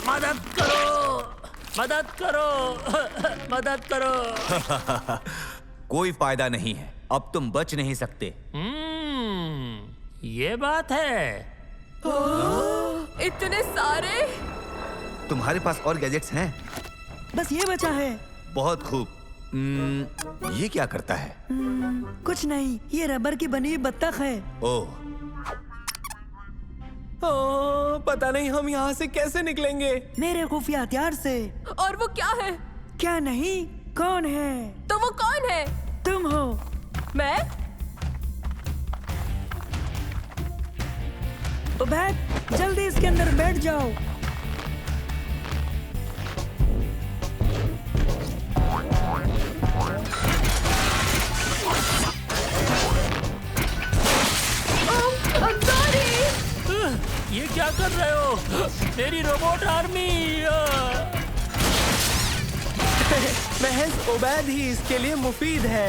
Speaker 6: मदद करो, मदद करो, मदद करो।
Speaker 13: कोई फायदा नहीं है, अब तुम बच नहीं सकते।
Speaker 6: ये बात है।
Speaker 4: इतने सारे?
Speaker 13: तुम्हारे पास और गैजेट्स हैं?
Speaker 2: बस ये बचा है।
Speaker 13: बहुत खूब। ये क्या करता है?
Speaker 2: कुछ नहीं, ये रबर की बनी हुई बत्तख है।
Speaker 13: ओह,
Speaker 3: पता नहीं हम यहाँ से कैसे निकलेंगे।
Speaker 2: मेरे खुफिया हथियार से।
Speaker 4: और वो क्या है?
Speaker 2: क्या नहीं, कौन है?
Speaker 4: तो वो कौन है?
Speaker 2: तुम हो।
Speaker 4: मैं?
Speaker 2: बैठ, जल्दी इसके अंदर बैठ जाओ।
Speaker 6: ये क्या कर रहे हो? मेरी रोबोट आर्मी!
Speaker 3: महज उबैद ही इसके लिए मुफीद है।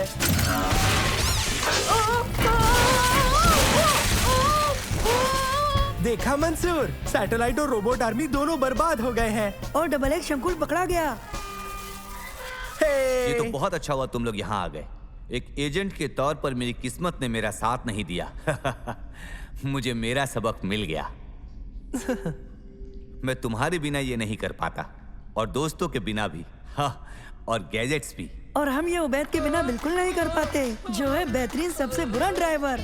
Speaker 3: देखा मंसूर, सैटेलाइट और रोबोट आर्मी दोनों बर्बाद हो गए हैं।
Speaker 2: और डबल एक्स शंकुल पकड़ा गया।
Speaker 13: ये तो बहुत अच्छा हुआ तुम लोग यहाँ आ गए। एक एजेंट के तौर पर मेरी किस्मत ने मेरा साथ नहीं दिया। मुझे मेरा सबक मिल गया। मैं तुम्हारे बिना ये नहीं कर पाता, और दोस्तों के बिना भी। हाँ, और गैजेट्स भी।
Speaker 2: और हम ये उबैद के बिना बिल्कुल नहीं कर पाते, जो है बेहतरीन सबसे बुरा ड्राइवर।